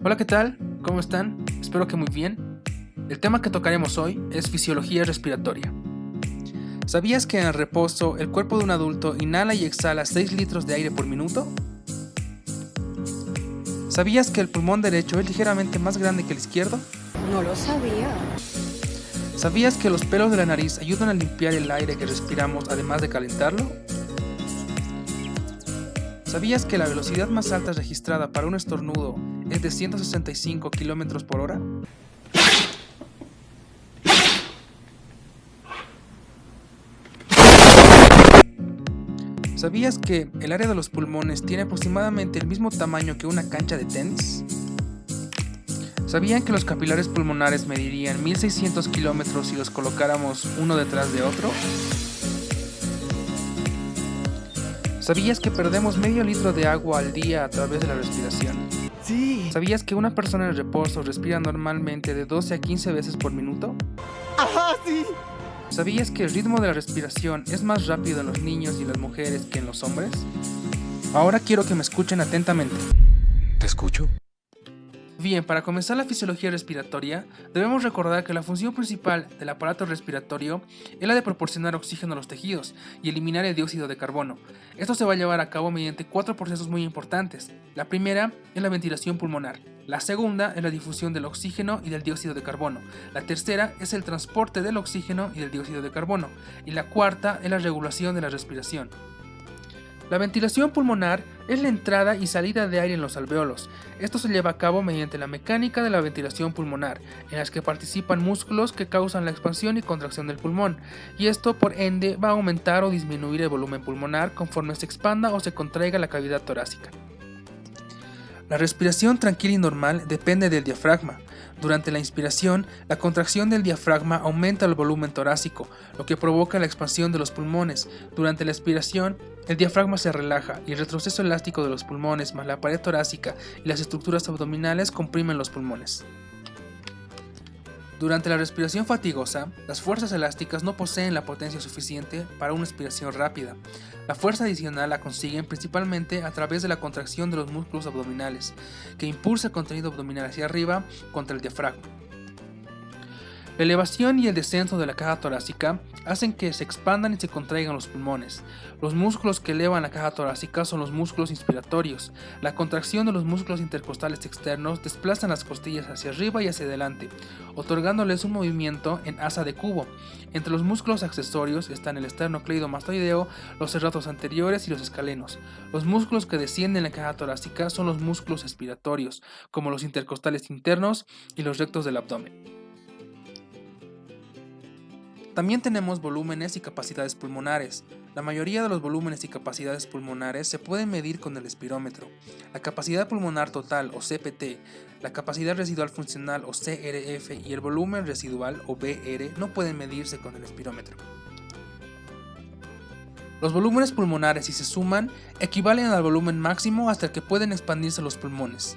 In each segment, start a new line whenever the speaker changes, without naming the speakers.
Hola, ¿qué tal? ¿Cómo están? Espero que muy bien. El tema que tocaremos hoy es fisiología respiratoria. ¿Sabías que en el reposo el cuerpo de un adulto inhala y exhala 6 litros de aire por minuto? ¿Sabías que el pulmón derecho es ligeramente más grande que el izquierdo?
No lo sabía.
¿Sabías que los pelos de la nariz ayudan a limpiar el aire que respiramos además de calentarlo? ¿Sabías que la velocidad más alta registrada para un estornudo es de 165 km por hora? ¿Sabías que el área de los pulmones tiene aproximadamente el mismo tamaño que una cancha de tenis? ¿Sabían que los capilares pulmonares medirían 1600 kilómetros si los colocáramos uno detrás de otro? ¿Sabías que perdemos medio litro de agua al día a través de la respiración?
Sí.
¿Sabías que una persona en reposo respira normalmente de 12 a 15 veces por minuto?
Ajá, sí.
¿Sabías que el ritmo de la respiración es más rápido en los niños y las mujeres que en los hombres? Ahora quiero que me escuchen atentamente.
¿Te escucho?
Bien, para comenzar la fisiología respiratoria, debemos recordar que la función principal del aparato respiratorio es la de proporcionar oxígeno a los tejidos y eliminar el dióxido de carbono. Esto se va a llevar a cabo mediante 4 procesos muy importantes. La primera es la ventilación pulmonar, la segunda es la difusión del oxígeno y del dióxido de carbono, la tercera es el transporte del oxígeno y del dióxido de carbono, y la cuarta es la regulación de la respiración. La ventilación pulmonar es la entrada y salida de aire en los alvéolos. Esto se lleva a cabo mediante la mecánica de la ventilación pulmonar, en las que participan músculos que causan la expansión y contracción del pulmón, y esto por ende va a aumentar o disminuir el volumen pulmonar conforme se expanda o se contraiga la cavidad torácica. La respiración tranquila y normal depende del diafragma. Durante la inspiración, la contracción del diafragma aumenta el volumen torácico, lo que provoca la expansión de los pulmones. Durante la expiración, el diafragma se relaja y el retroceso elástico de los pulmones más la pared torácica y las estructuras abdominales comprimen los pulmones. Durante la respiración fatigosa, las fuerzas elásticas no poseen la potencia suficiente para una expiración rápida. La fuerza adicional la consiguen principalmente a través de la contracción de los músculos abdominales, que impulsa el contenido abdominal hacia arriba contra el diafragma. La elevación y el descenso de la caja torácica hacen que se expandan y se contraigan los pulmones. Los músculos que elevan la caja torácica son los músculos inspiratorios. La contracción de los músculos intercostales externos desplazan las costillas hacia arriba y hacia adelante, otorgándoles un movimiento en asa de cubo. Entre los músculos accesorios están el esternocleidomastoideo, los serratos anteriores y los escalenos. Los músculos que descienden la caja torácica son los músculos expiratorios, como los intercostales internos y los rectos del abdomen. También tenemos volúmenes y capacidades pulmonares. La mayoría de los volúmenes y capacidades pulmonares se pueden medir con el espirómetro. La capacidad pulmonar total o CPT, la capacidad residual funcional o CRF y el volumen residual o VR no pueden medirse con el espirómetro. Los volúmenes pulmonares, si se suman, equivalen al volumen máximo hasta el que pueden expandirse los pulmones.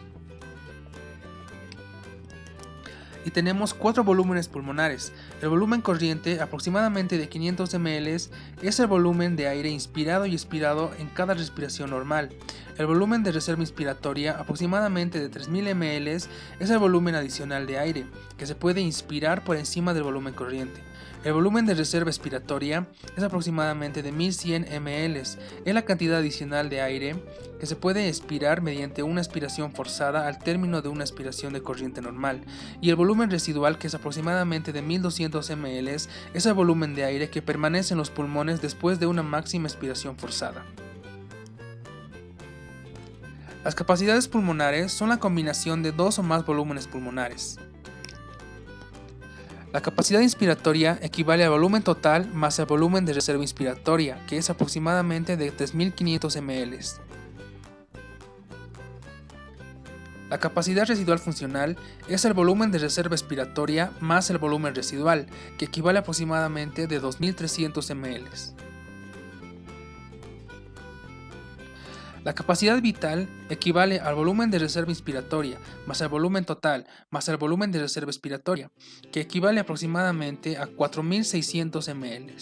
Y tenemos 4 volúmenes pulmonares. El volumen corriente, aproximadamente de 500 ml, es el volumen de aire inspirado y expirado en cada respiración normal. El volumen de reserva inspiratoria, aproximadamente de 3000 ml, es el volumen adicional de aire, que se puede inspirar por encima del volumen corriente. El volumen de reserva expiratoria es aproximadamente de 1100 ml, es la cantidad adicional de aire que se puede expirar mediante una expiración forzada al término de una expiración de corriente normal, y el volumen residual, que es aproximadamente de 1200 ml, es el volumen de aire que permanece en los pulmones después de una máxima expiración forzada. Las capacidades pulmonares son la combinación de 2 o más volúmenes pulmonares. La capacidad inspiratoria equivale al volumen total más el volumen de reserva inspiratoria, que es aproximadamente de 3500 ml. La capacidad residual funcional es el volumen de reserva expiratoria más el volumen residual, que equivale aproximadamente de 2300 ml. La capacidad vital equivale al volumen de reserva inspiratoria más el volumen total más el volumen de reserva expiratoria, que equivale aproximadamente a 4600 ml.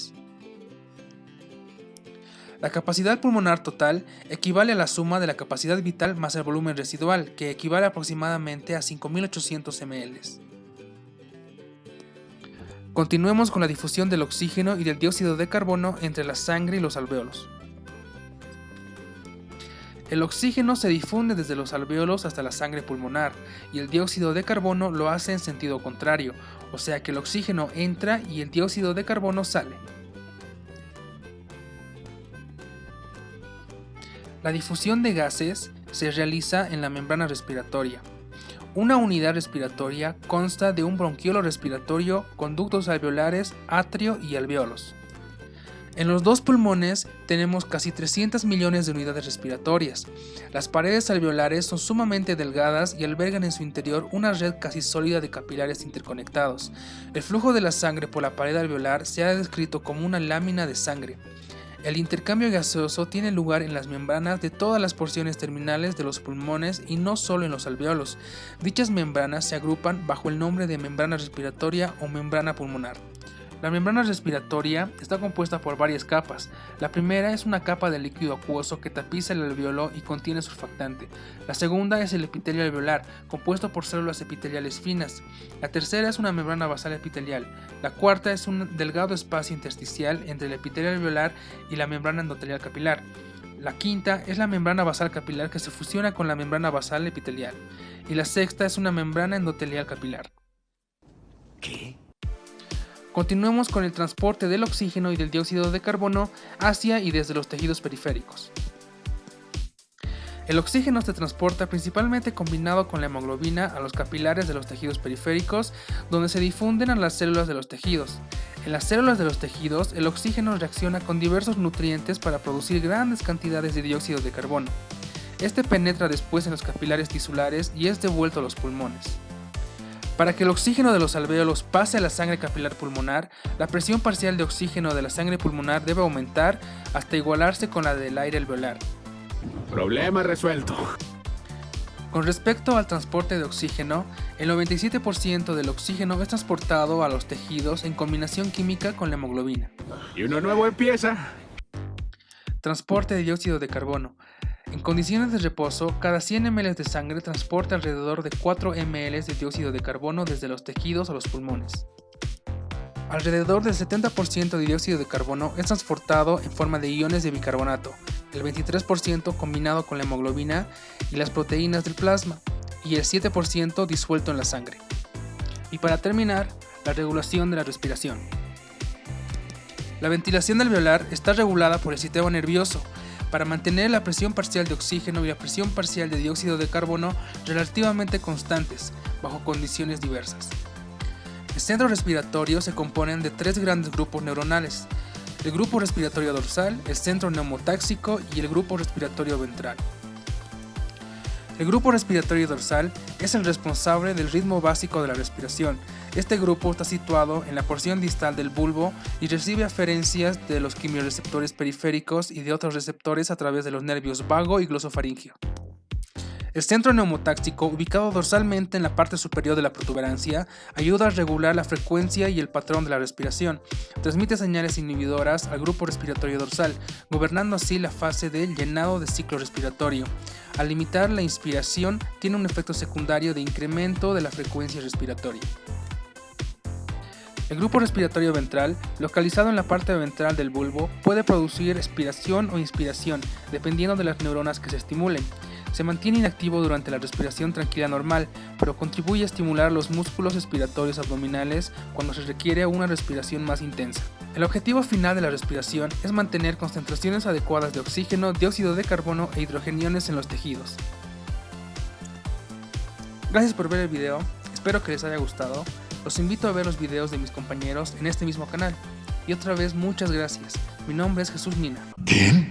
La capacidad pulmonar total equivale a la suma de la capacidad vital más el volumen residual, que equivale aproximadamente a 5.800 ml. Continuemos con la difusión del oxígeno y del dióxido de carbono entre la sangre y los alvéolos. El oxígeno se difunde desde los alvéolos hasta la sangre pulmonar y el dióxido de carbono lo hace en sentido contrario, o sea que el oxígeno entra y el dióxido de carbono sale. La difusión de gases se realiza en la membrana respiratoria. Una unidad respiratoria consta de un bronquiolo respiratorio, conductos alveolares, atrio y alvéolos. En los dos pulmones tenemos casi 300 millones de unidades respiratorias. Las paredes alveolares son sumamente delgadas y albergan en su interior una red casi sólida de capilares interconectados. El flujo de la sangre por la pared alveolar se ha descrito como una lámina de sangre. El intercambio gaseoso tiene lugar en las membranas de todas las porciones terminales de los pulmones y no solo en los alvéolos. Dichas membranas se agrupan bajo el nombre de membrana respiratoria o membrana pulmonar. La membrana respiratoria está compuesta por varias capas. La primera es una capa de líquido acuoso que tapiza el alvéolo y contiene surfactante. La segunda es el epitelio alveolar, compuesto por células epiteliales finas. La tercera es una membrana basal epitelial. La cuarta es un delgado espacio intersticial entre el epitelio alveolar y la membrana endotelial capilar. La quinta es la membrana basal capilar que se fusiona con la membrana basal epitelial. Y la sexta es una membrana endotelial capilar.
¿Qué?
Continuemos con el transporte del oxígeno y del dióxido de carbono hacia y desde los tejidos periféricos. El oxígeno se transporta principalmente combinado con la hemoglobina a los capilares de los tejidos periféricos, donde se difunden a las células de los tejidos. En las células de los tejidos, el oxígeno reacciona con diversos nutrientes para producir grandes cantidades de dióxido de carbono. Este penetra después en los capilares tisulares y es devuelto a los pulmones. Para que el oxígeno de los alvéolos pase a la sangre capilar pulmonar, la presión parcial de oxígeno de la sangre pulmonar debe aumentar hasta igualarse con la del aire alveolar.
Problema resuelto.
Con respecto al transporte de oxígeno, el 97% del oxígeno es transportado a los tejidos en combinación química con la hemoglobina.
Y uno nuevo empieza.
Transporte de dióxido de carbono. En condiciones de reposo, cada 100 ml de sangre transporta alrededor de 4 ml de dióxido de carbono desde los tejidos a los pulmones. Alrededor del 70% de dióxido de carbono es transportado en forma de iones de bicarbonato, el 23% combinado con la hemoglobina y las proteínas del plasma, y el 7% disuelto en la sangre. Y para terminar, la regulación de la respiración. La ventilación alveolar está regulada por el sistema nervioso, para mantener la presión parcial de oxígeno y la presión parcial de dióxido de carbono relativamente constantes, bajo condiciones diversas. El centro respiratorio se componen de tres grandes grupos neuronales: el grupo respiratorio dorsal, el centro neumotáxico y el grupo respiratorio ventral. El grupo respiratorio dorsal es el responsable del ritmo básico de la respiración. Este grupo está situado en la porción distal del bulbo y recibe aferencias de los quimiorreceptores periféricos y de otros receptores a través de los nervios vago y glosofaringeo. El centro neumotáxico, ubicado dorsalmente en la parte superior de la protuberancia, ayuda a regular la frecuencia y el patrón de la respiración. Transmite señales inhibidoras al grupo respiratorio dorsal, gobernando así la fase del llenado de ciclo respiratorio. Al limitar la inspiración, tiene un efecto secundario de incremento de la frecuencia respiratoria. El grupo respiratorio ventral, localizado en la parte ventral del bulbo, puede producir expiración o inspiración, dependiendo de las neuronas que se estimulen. Se mantiene inactivo durante la respiración tranquila normal, pero contribuye a estimular los músculos respiratorios abdominales cuando se requiere una respiración más intensa. El objetivo final de la respiración es mantener concentraciones adecuadas de oxígeno, dióxido de carbono e hidrogeniones en los tejidos. Gracias por ver el video, espero que les haya gustado. Los invito a ver los videos de mis compañeros en este mismo canal. Y otra vez muchas gracias. Mi nombre es Jesús Mina.
¿Quién?